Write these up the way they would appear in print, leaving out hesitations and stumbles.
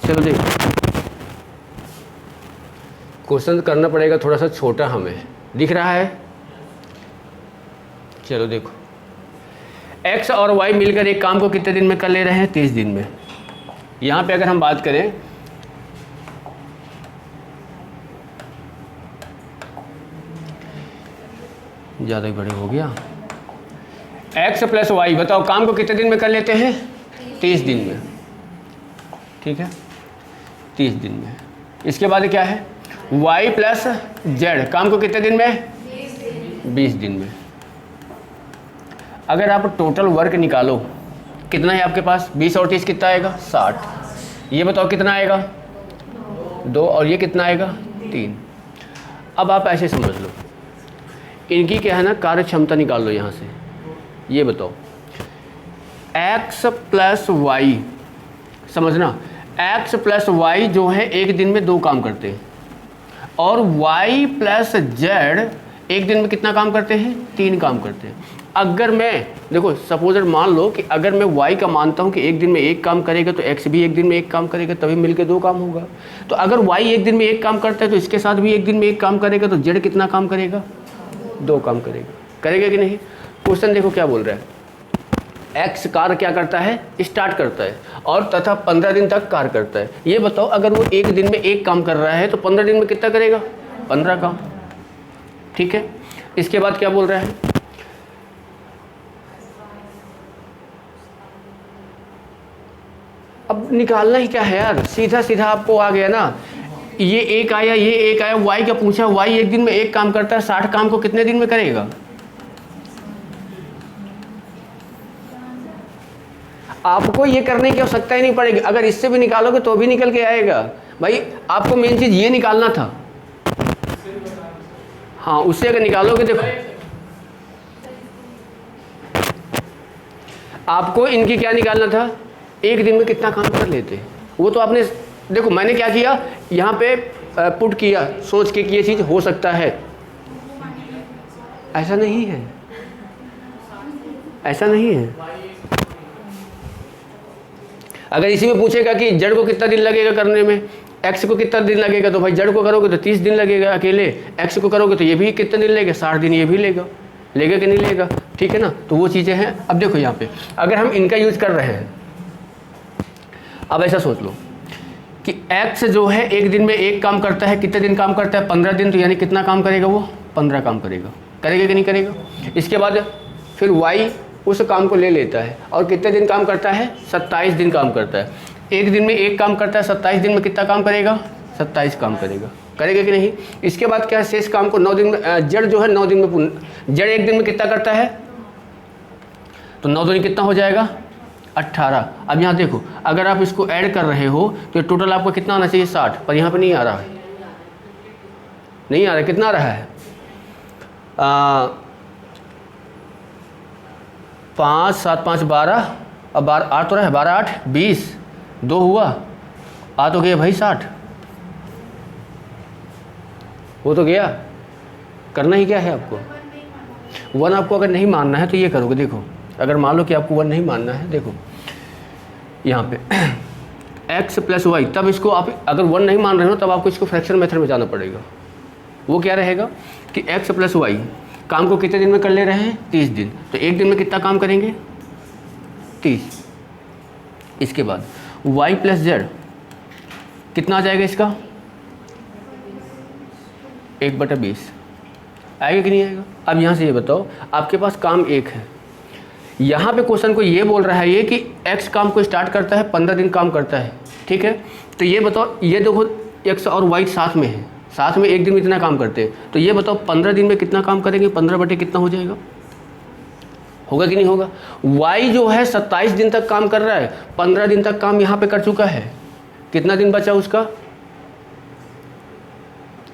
चलो देखो, क्वेश्चन करना पड़ेगा थोड़ा सा छोटा, हमें दिख रहा है। चलो देखो, x और y मिलकर एक काम को कितने दिन में कर ले रहे हैं? 30 दिन में। यहाँ पे अगर हम बात करें ज़्यादा ही बड़े हो गया, x प्लस वाई, बताओ काम को कितने दिन में कर लेते हैं? 30 दिन में, ठीक है, 30 दिन में। इसके बाद क्या है? y प्लस जेड, काम को कितने दिन में? 20 दिन में। अगर आप टोटल वर्क निकालो, कितना है आपके पास? 20 और 30 कितना आएगा? 60। ये बताओ कितना आएगा? 2, और ये कितना आएगा? 3। अब आप ऐसे समझ लो, इनकी क्या है ना, कार्य क्षमता निकाल लो यहाँ से। ये बताओ x प्लस वाई, समझना, x प्लस वाई जो है एक दिन में 2 काम करते हैं, और y प्लस जेड एक दिन में कितना काम करते हैं? 3 काम करते हैं। अगर मैं देखो सपोज मान लो कि अगर मैं y का मानता हूँ कि एक दिन में 1 काम करेगा, तो x भी एक दिन में 1 काम करेगा, तभी मिलके 2 काम होगा। तो अगर y एक दिन में 1 काम करता है तो इसके साथ भी एक दिन में 1 काम करेगा, तो z कितना काम करेगा? 2 काम करेगा। करेगा कि नहीं? क्वेश्चन देखो क्या बोल रहा है, x कार्य क्या करता है? स्टार्ट करता है और तथा 15 दिन तक कार्य करता है। ये बताओ अगर वो एक दिन में 1 काम कर रहा है तो 15 दिन में कितना करेगा? 15 काम, ठीक है। इसके बाद क्या बोल रहा है? अब निकालना ही क्या है यार, सीधा सीधा आपको आ गया ना। ये 1 आया, ये 1 आया, y का पूछा, y एक दिन में 1 काम करता है, 60 काम को कितने दिन में करेगा? आपको ये करने की आवश्यकता ही नहीं पड़ेगी, अगर इससे भी निकालोगे तो भी निकल के आएगा। भाई आपको मेन चीज ये निकालना था, हाँ उससे अगर निकालोगे, देखो आपको इनकी क्या निकालना था, एक दिन में कितना काम कर लेते, वो तो आपने देखो मैंने क्या किया यहाँ पे पुट किया सोच के कि ये चीज़ हो सकता है, ऐसा नहीं है, ऐसा नहीं है। अगर इसी में पूछेगा कि जड़ को कितना दिन लगेगा करने में, एक्स को कितना दिन लगेगा, तो भाई जड़ को करोगे तो 30 दिन लगेगा अकेले, एक्स को करोगे तो ये भी कितने दिन लेगा, 60 दिन ये भी लेगा, लेगा कि नहीं लेगा, ठीक है ना। तो वो चीज़ें हैं। अब देखो यहाँ पे अगर हम इनका यूज कर रहे हैं, अब ऐसा सोच लो कि x जो है एक दिन में 1 काम करता है, कितने दिन काम करता है? 15 दिन, तो यानी कितना काम करेगा वो? 15 काम करेगा, करेगा कि नहीं करेगा। इसके बाद फिर y उस काम को ले लेता है और कितने दिन काम करता है? 27 दिन काम करता है। एक दिन में 1 काम करता है, 27 दिन में कितना काम करेगा? 27 काम करेगा, करेगा कि नहीं। इसके बाद क्या है, शेष काम को 9 दिन में, जड़ जो है 9 दिन में, जड़ एक दिन में कितना करता है? तो 9 दिन कितना हो जाएगा? 18। अब यहाँ देखो अगर आप इसको ऐड कर रहे हो तो टोटल आपको कितना आना चाहिए? 60, पर यहाँ पे नहीं आ रहा है, नहीं आ रहा है। कितना आ रहा है? 5 7 5 12, अब 8 तो रहा है, 12 8 20, 2 हुआ, आ तो गया भाई 60, वो तो गया। करना ही क्या है आपको? 1 आपको अगर नहीं मानना है तो ये करोगे, देखो अगर मान लो कि आपको 1 नहीं मानना है, देखो यहाँ पे x प्लस वाई, तब इसको आप अगर 1 नहीं मान रहे हो तब आपको इसको फ्रैक्शन मेथड में जाना पड़ेगा। वो क्या रहेगा कि x प्लस वाई काम को कितने दिन में कर ले रहे हैं? 30 दिन, तो एक दिन में कितना काम करेंगे? 30। इसके बाद y प्लस जेड कितना आ जाएगा इसका? 1/20 आएगा कि नहीं आएगा। अब यहाँ से ये बताओ आपके पास काम 1 है, यहाँ पे क्वेश्चन को ये बोल रहा है ये कि x काम को स्टार्ट करता है, 15 दिन काम करता है, ठीक है। तो ये बताओ, ये देखो x और y साथ में है, साथ में एक दिन में इतना काम करते हैं, तो ये बताओ 15 दिन में कितना काम करेंगे? 15 बटे कितना हो जाएगा? होगा कि नहीं होगा। y जो है 27 दिन तक काम कर रहा है, 15 दिन तक काम यहाँ पे कर चुका है, कितना दिन बचा उसका?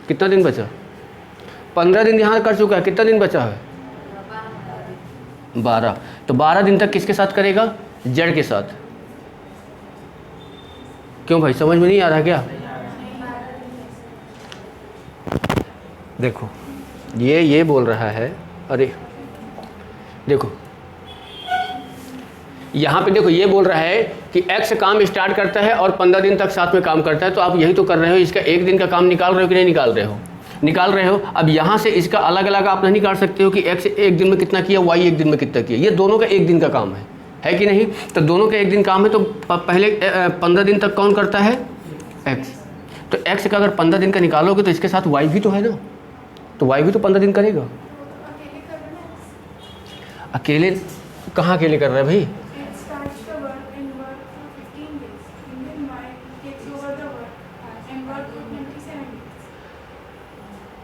कितना दिन बचा? 15 दिन यहाँ कर चुका है, कितना दिन बचा है? 12। तो 12 दिन तक किसके साथ करेगा? जड़ के साथ। क्यों भाई, समझ में नहीं आ रहा क्या? देखो ये बोल रहा है, अरे देखो यहाँ पे देखो ये बोल रहा है कि एक्स काम स्टार्ट करता है और 15 दिन तक साथ में काम करता है, तो आप यही तो कर रहे हो, इसका एक दिन का काम निकाल रहे हो कि नहीं निकाल रहे हो? निकाल रहे हो। अब यहाँ से इसका अलग अलग आप नहीं निकाल सकते हो कि एक्स एक दिन में कितना किया, वाई एक दिन में कितना किया। ये दोनों का एक दिन का काम है कि नहीं? तो दोनों का एक दिन काम है, तो पहले 15 दिन तक कौन करता है? एक्स। तो एक्स का अगर 15 दिन का निकालोगे तो इसके साथ वाई भी तो है ना, तो वाई भी तो 15 दिन करेगा। अकेले कहाँ अकेले कर रहा है भाई?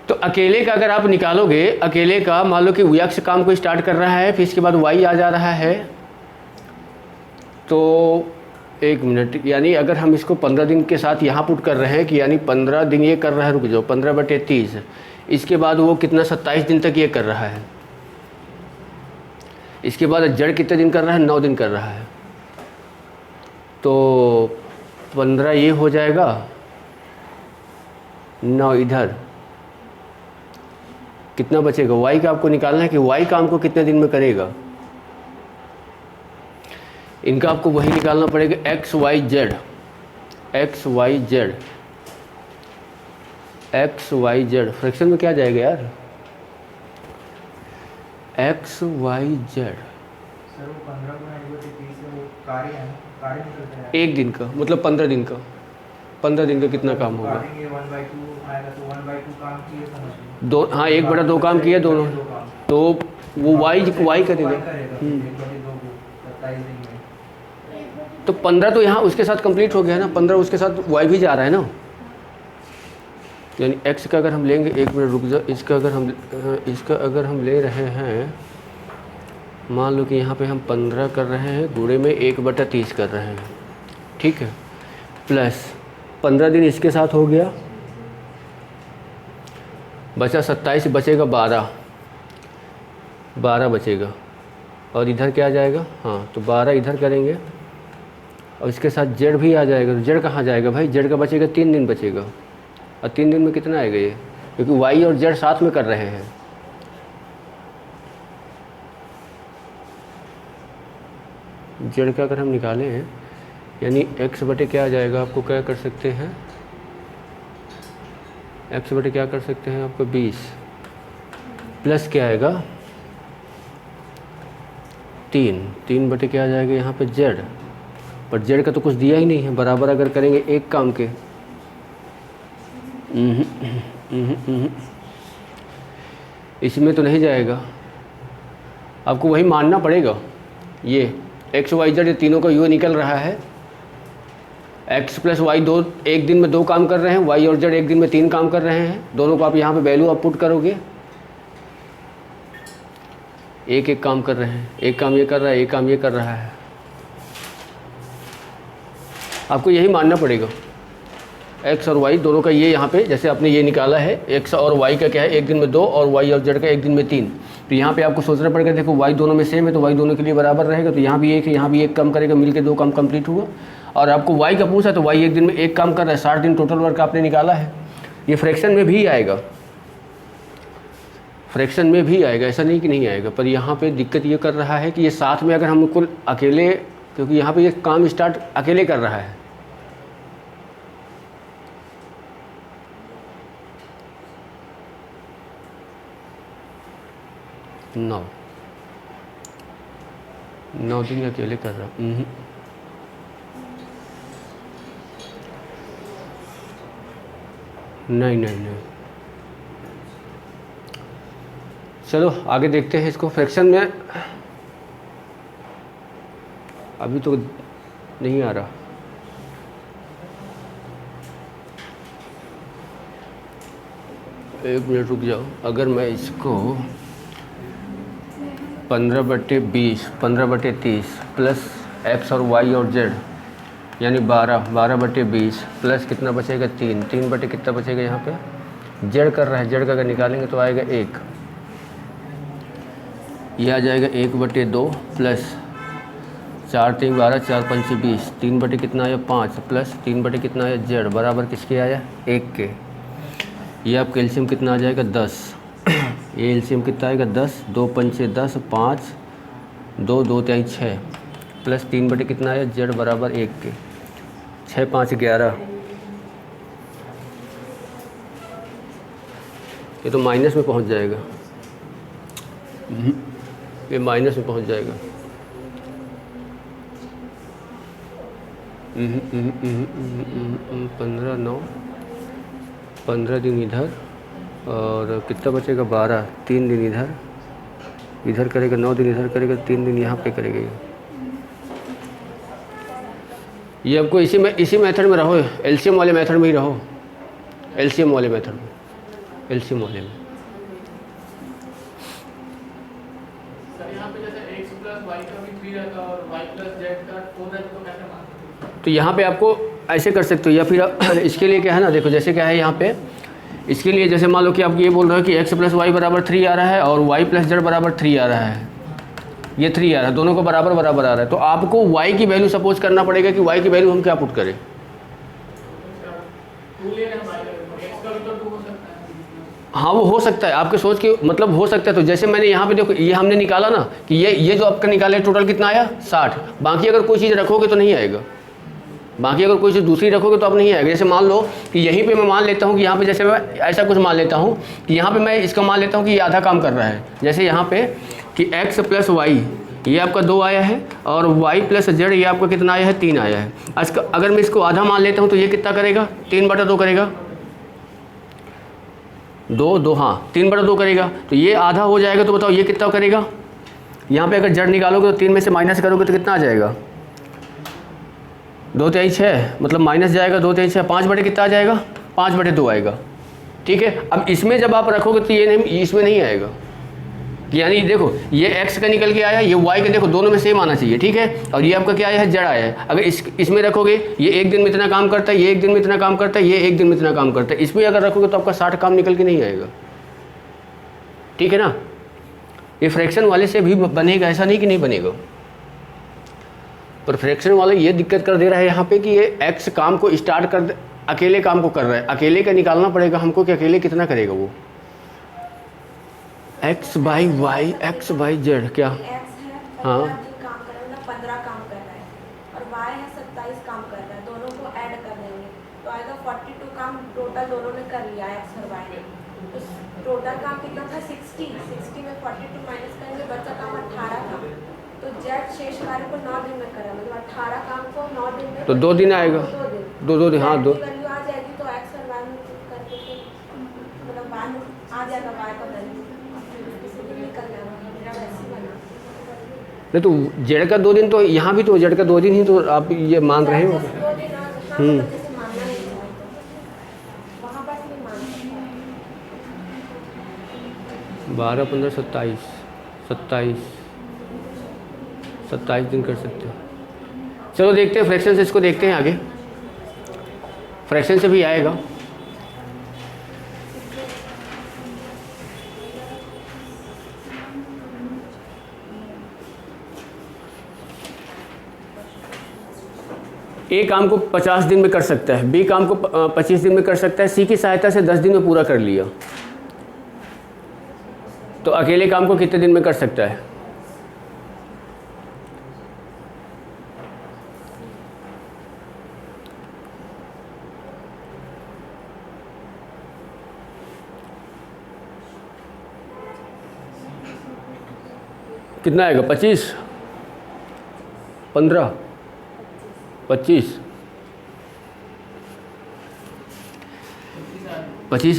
तो अकेले का अगर आप निकालोगे, अकेले का मान लो कि एक्स काम को स्टार्ट कर रहा है, फिर इसके बाद वाई आ जा रहा है, तो 1 मिनट, यानी अगर हम इसको 15 दिन के साथ यहाँ पुट कर रहे हैं कि यानी 15 दिन ये कर रहा है, रुक जाओ, 15/30, इसके बाद वो कितना 27 दिन तक ये कर रहा है, इसके बाद जड़ कितने दिन कर रहा है? 9 दिन कर रहा है, तो 15 ये हो जाएगा, 9 इधर, कितना बचेगा? वाई का आपको निकालना है कि वाई काम को कितने दिन में करेगा। इनका आपको वही निकालना पड़ेगा, x y z, x y z, x y z. Fraction में क्या जाएगा यार? एक्स वाई जेड सर वो 15 गुना 30 से वो कार्य है, कार्य निकलता है एक दिन का, मतलब 15 दिन का, 15 दिन का कितना काम होगा? 1/2 आएगा, तो 1/2 काम किए समझ लो। दो, हाँ 1/2 काम किया दोनों, तो वो वाई करेगा। 1/2 27 दिन में, तो 15 तो यहाँ उसके साथ कंप्लीट हो गया ना, 15 उसके साथ वाई भी जा रहा है ना, यानी एक्स का अगर हम लेंगे, 1 मिनट रुक जाओ, इसका अगर हम ले रहे हैं, मान लो कि यहाँ पे हम 15 कर रहे हैं, गुणे में 1/30 कर रहे हैं, ठीक है, प्लस 15 दिन इसके साथ हो गया, बचा 27, बचेगा 12 बचेगा, और इधर क्या आ जाएगा? हाँ, तो 12 इधर करेंगे, और इसके साथ जेड भी आ जाएगा, तो जेड कहाँ जाएगा भाई? जेड का बचेगा 3 दिन बचेगा, और 3 दिन में कितना आएगा ये? क्योंकि वाई और जेड साथ में कर रहे हैं। जेड का अगर हम निकालें, यानी एक्स बटे क्या आ जाएगा? आपको क्या कर सकते हैं? एक्स बटे क्या कर सकते हैं आपको? 20 प्लस क्या आएगा? 3 बटे क्या आ जाएगा यहाँ पे? जेड। पर जेड का तो कुछ दिया ही नहीं है, बराबर अगर करेंगे एक काम के, इसमें तो नहीं जाएगा, आपको वही मानना पड़ेगा। ये एक्स वाई जेड तीनों का यू निकल रहा है, एक्स प्लस वाई एक दिन में 2 काम कर रहे हैं, वाई और जेड एक दिन में 3 काम कर रहे हैं, दोनों को आप यहाँ पे वैल्यू आप पुट करोगे, एक काम कर रहे हैं, एक काम ये कर रहा है, एक काम ये कर रहा है, आपको यही मानना पड़ेगा। एक्स और वाई दोनों का ये यहाँ पे, जैसे आपने ये निकाला है, एक्स और वाई का क्या है? एक दिन में 2, और वाई और जेड का एक दिन में 3, तो यहाँ पे आपको सोचना पड़ेगा, देखो वाई दोनों में सेम है, तो वाई दोनों के लिए बराबर रहेगा, तो यहाँ भी एक है, यहाँ भी एक काम करेगा, मिलके 2 काम कंप्लीट हुआ। और आपको वाई का पूछा, तो वाई एक दिन में 1 काम कर रहा है, 60 दिन टोटल वर्क आपने निकाला है। ये फ्रैक्शन में भी आएगा, फ्रैक्शन में भी आएगा, ऐसा नहीं कि नहीं आएगा, पर यहाँ पे दिक्कत ये कर रहा है कि ये साथ में अगर हम कुल अकेले, क्योंकि यहाँ पे ये काम स्टार्ट अकेले कर रहा है, नौ 9 दिन अकेले कर रहा हूँ। नहीं, चलो आगे देखते हैं इसको। फ्रैक्शन में अभी तो नहीं आ रहा, एक मिनट रुक जाओ। अगर मैं इसको 15/20 प्लस एक्स और वाई और जेड, यानी 12/20 प्लस कितना बचेगा? 3 बटे कितना बचेगा यहाँ पे? जेड कर रहा है, जेड का अगर निकालेंगे तो आएगा 1, ये आ जाएगा 1/2 प्लस 4 3 12 4 5 20, 3 बटे कितना आया? 5 प्लस 3 बटे कितना आया? जेड, बराबर किसके आया? 1 के। ये आपका एलसीएम कितना आ जाएगा? 10। ये एलसीएम कितना आएगा? 10, 2 पंचे 10, 5, 2 2 3 6 प्लस 3 बटे कितना आया, जेड बराबर 1 के, 6 5 11, ये तो माइनस में पहुंच जाएगा, ये माइनस में पहुंच जाएगा। 15 9, 15 दिन इधर और कितना बचेगा 12, 3 दिन इधर करेगा, 9 दिन इधर करेगा, 3 दिन यहाँ पे करेगा। ये आपको इसी मेथड में रहो, एलसीएम वाले मेथड में ही रहो, एलसीएम वाले मेथड में, एलसीएम वाले में। सर यहाँ पे जैसे x प्लस वाई का भी 3 रहता और y प्लस जेड का 4 रहता तो कैसे मानते? तो यहाँ पे आपको ऐसे कर सकते हो, या फिर इसके लिए क्या है ना, देखो जैसे क्या है यहाँ पे, इसके लिए जैसे मान लो कि आप ये बोल रहे हो कि x प्लस वाई बराबर 3 आ रहा है और y प्लस जेड बराबर 3 आ रहा है, ये 3 आ रहा है, दोनों को बराबर बराबर आ रहा है, तो आपको y की वैल्यू सपोज करना पड़ेगा कि y की वैल्यू हम क्या पुट करें। 2 ले रहे हैं y x का भी तो 2 हो सकता है। हाँ वो हो सकता है, आपके सोच के मतलब हो सकता है। तो जैसे मैंने यहाँ पे देखो, ये हमने निकाला ना कि ये जो आपका निकाला है टोटल कितना आया 60, बाकी अगर कोई चीज़ रखोगे तो नहीं आएगा, बाकी अगर कोई चीज़ दूसरी रखोगे तो अब नहीं आएगा। जैसे मान लो कि यहीं पे मैं मान लेता हूँ कि यहाँ पे जैसे मैं ऐसा कुछ मान लेता हूँ कि यहाँ पे मैं इसका मान लेता हूँ कि ये आधा काम कर रहा है, जैसे यहाँ पे कि x प्लस वाई ये आपका 2 आया है और y प्लस जेड ये आपका कितना आया है 3 आया है। अगर मैं इसको आधा मान लेता हूँ तो ये कितना करेगा 3/2 करेगा, 2 हाँ 3/2 करेगा, तो ये आधा हो जाएगा। तो बताओ ये कितना करेगा, यहाँ पे अगर जेड निकालोगे तो 3 में से माइनस करोगे तो कितना आ जाएगा, 2 3 6, मतलब माइनस जाएगा 2 3 6, 5 बटे कितना आ जाएगा 5/2 आएगा। ठीक है, अब इसमें जब आप रखोगे तो ये नहीं, इसमें नहीं आएगा। यानी देखो ये x का निकल के आया, ये y का देखो दोनों में सेम आना चाहिए। ठीक है, और ये आपका क्या आया है, जेड आया है। अगर इसमें रखोगे ये एक दिन में इतना काम करता है, ये एक दिन में इतना काम करता है, ये एक दिन में इतना काम करता है, इसमें अगर रखोगे तो आपका 60 काम निकल के नहीं आएगा। ठीक है ना, ये फ्रैक्शन वाले से भी बनेगा, ऐसा नहीं कि नहीं बनेगा, पर फ्रैक्शन वाला ये दिक्कत कर दे रहा है यहाँ पे कि ये x काम को स्टार्ट कर अकेले काम को कर रहा है, अकेले का निकालना पड़ेगा हमको कि अकेले कितना करेगा वो, x by y x by z क्या, x है हाँ 15 दिन काम कर रहा है, मतलब 15 काम कर रहा है, और y है 27 काम कर रहा है, दोनों को ऐड कर देंगे तो आएगा 42 काम टोटल दोनों ने कर लिया x और y ने। तो टोटल काम कितना था 60 में 42 माइनस करेंगे, बचा काम 18 था। तो z शेष कार्य को 9 दिन में करा, मतलब 18 काम को 9 दिन में, तो 2 दिन आएगा, 2 दिन हाँ 2 वैल्यू आ जाएगी तो x और y में करके फिर मतलब y आ जाएगा, y का वैल्यू नहीं। तो जेड का 2 दिन तो यहाँ भी तो जेड का 2 दिन ही तो आप ये मान रहे हो। 12 15 27 दिन कर सकते हो। चलो देखते हैं फ्रैक्शन से, इसको देखते हैं आगे, फ्रैक्शन से भी आएगा। ए काम को 50 दिन में कर सकता है, बी काम को 25 दिन में कर सकता है, सी की सहायता से 10 दिन में पूरा कर लिया, तो अकेले काम को कितने दिन में कर सकता है। कितना आएगा 25 15 25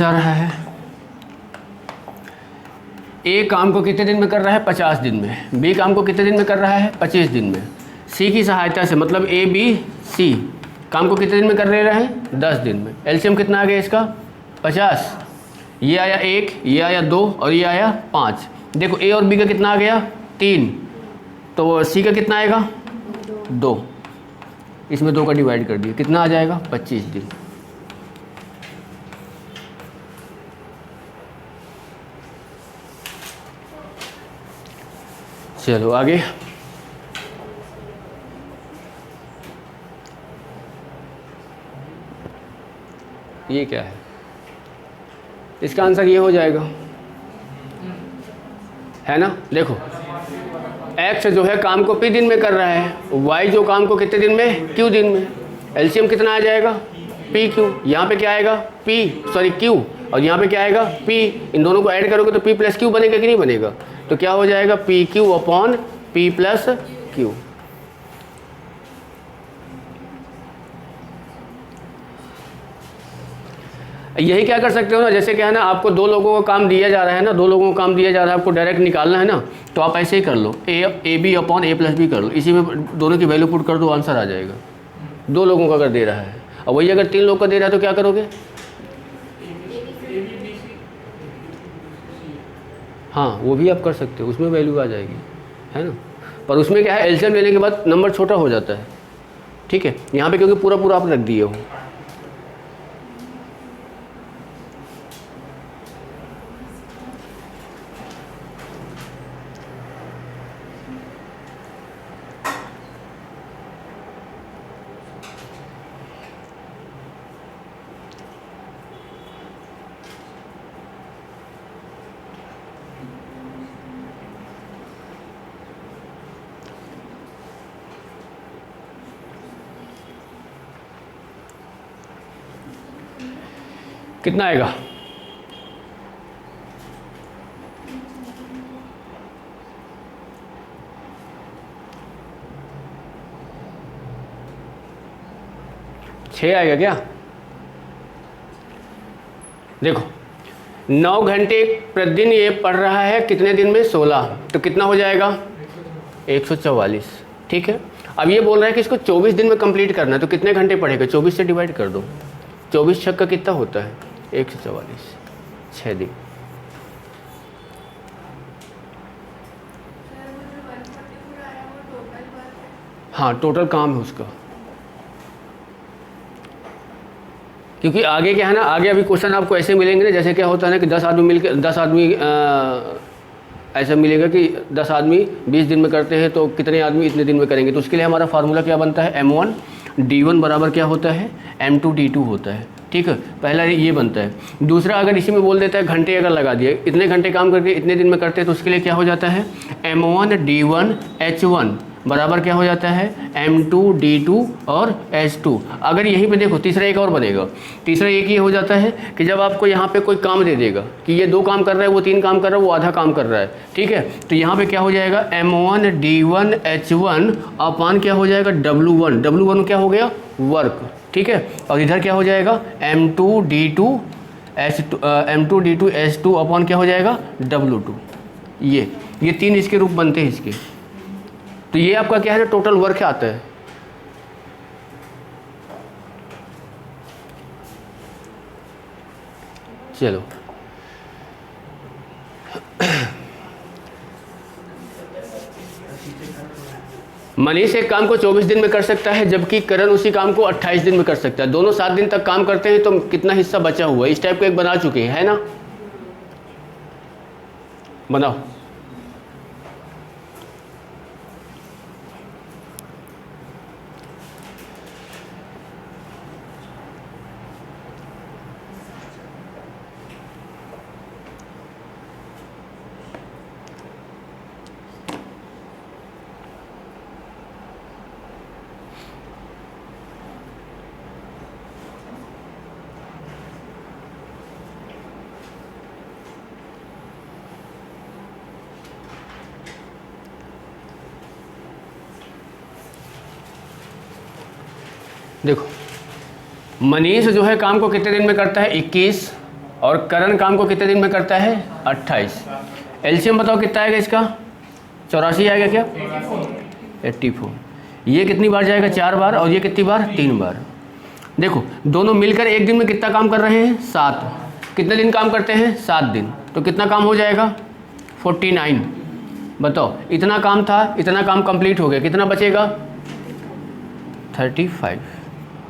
आ रहा है। ए काम को कितने दिन में कर रहा है 50 दिन में, बी काम को कितने दिन में कर रहा है 25 दिन में, सी की सहायता से मतलब ए बी सी काम को कितने दिन में कर रहे हैं 10 दिन में। एलसीएम कितना आ गया इसका 50, ये आया 1, ये आया 2 और ये आया 5। देखो ए और बी का कितना आ गया 3, तो सी का कितना आएगा 2, इसमें 2 का डिवाइड कर दिया, कितना आ जाएगा 25 दिन। चलो आगे, ये क्या है, इसका आंसर ये हो जाएगा, है ना। देखो एक्स जो है काम को पी दिन में कर रहा है, वाई जो काम को कितने दिन में, क्यू दिन में। एलसीएम कितना आ जाएगा, पी क्यू। यहाँ पे क्या आएगा, क्यू, और यहाँ पे क्या आएगा, पी। इन दोनों को ऐड करोगे तो पी प्लस क्यू बनेगा कि नहीं बनेगा, तो क्या हो जाएगा, P Q upon P plus Q. यही क्या कर सकते हो ना, जैसे क्या है ना, आपको दो लोगों को काम दिया जा रहा है ना, दो लोगों को काम दिया जा रहा है, आपको डायरेक्ट निकालना है ना, तो आप ऐसे ही कर लो, A B upon A plus B कर लो, इसी में दोनों की वैल्यू पुट कर दो, आंसर आ जाएगा। दो लोगों का अगर दे रहा है, और वही अगर तीन लोग का दे रहा है तो क्या करोगे, हाँ वो भी आप कर सकते हो, उसमें वैल्यू आ जाएगी, है ना। पर उसमें क्या है, एलसीएम लेने के बाद नंबर छोटा हो जाता है, ठीक है। यहाँ पे क्योंकि पूरा पूरा आप रख दिए हो। कितना आएगा, छः आएगा क्या। देखो 9 घंटे प्रतिदिन ये पढ़ रहा है, कितने दिन में, 16, तो कितना हो जाएगा 144, ठीक है। अब ये बोल रहा है कि इसको 24 दिन में कंप्लीट करना है, तो कितने घंटे पढ़ेगा, 24 से डिवाइड कर दो, 24 छक्का कितना होता है 144, 6 दिन। हाँ टोटल काम है उसका, क्योंकि आगे क्या है ना, आगे अभी क्वेश्चन आपको ऐसे मिलेंगे ना, जैसे क्या होता है ना कि 10 आदमी मिलकर 10 आदमी ऐसा मिलेगा कि 10 आदमी 20 दिन में करते हैं तो कितने आदमी इतने दिन में करेंगे। तो उसके लिए हमारा फार्मूला क्या बनता है, M1 D1 बराबर क्या होता है, M2 D2 होता है, ठीक है। पहला ये बनता है। दूसरा अगर इसी में बोल देता है घंटे अगर लगा दिए, इतने घंटे काम करके इतने दिन में करते हैं, तो उसके लिए क्या हो जाता है, M1 D1 H1 बराबर क्या हो जाता है, M2 D2 और H2। अगर यहीं पे देखो तीसरा एक और बनेगा। तीसरा एक ये हो जाता है कि जब आपको यहाँ पे कोई काम दे देगा कि ये 2 काम कर रहा है, वो 3 काम कर रहा है, वो आधा काम कर रहा है, ठीक है। तो यहाँ पे क्या हो जाएगा, M1 D1 H1 अपान क्या हो जाएगा, W1। W1 क्या हो गया, वर्क, ठीक है। और इधर क्या हो जाएगा, M2 D2 H2 अपॉन क्या हो जाएगा, W2। ये 3 इसके रूप बनते हैं इसके। तो ये आपका क्या है ना, टोटल वर्क आता है। चलो मनीष एक काम को 24 दिन में कर सकता है, जबकि करण उसी काम को 28 दिन में कर सकता है। दोनों 7 दिन तक काम करते हैं, तो कितना हिस्सा बचा हुआ है, इस टाइप का एक बना चुके हैं, है ना। बनाओ। देखो मनीष जो है काम को कितने दिन में करता है, 21, और करण काम को कितने दिन में करता है, 28। एलसीएम बताओ कितना आएगा इसका, 84 आएगा क्या, 84। ये कितनी बार जाएगा, 4 बार, और ये कितनी बार, 3 बार। देखो दोनों मिलकर एक दिन में कितना काम कर रहे हैं, 7। कितने दिन काम करते हैं, 7 दिन, तो कितना काम हो जाएगा, 49। बताओ इतना काम था, इतना काम कंप्लीट हो गया, कितना बचेगा, 35।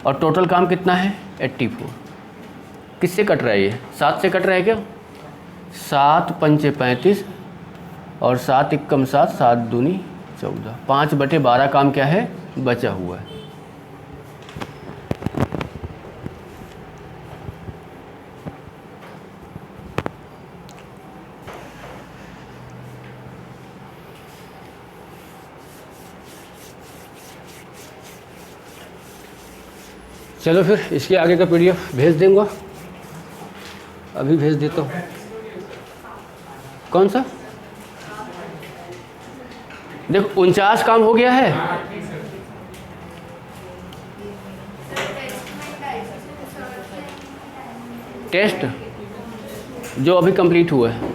और टोटल काम कितना है, 84। किससे कट रहा है ये, 7 से कट रहा है क्या, 7 पंचे 35 और 7 एकम 7, 7 दूनी 14, 5/12 काम क्या है, बचा हुआ है। चलो फिर इसके आगे का PDF भेज दूँगा, अभी भेज देता हूँ। कौन सा? देखो 49 काम हो गया है। टेस्ट जो अभी कंप्लीट हुआ है,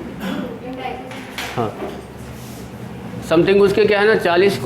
हाँ, समथिंग उसके क्या है ना 40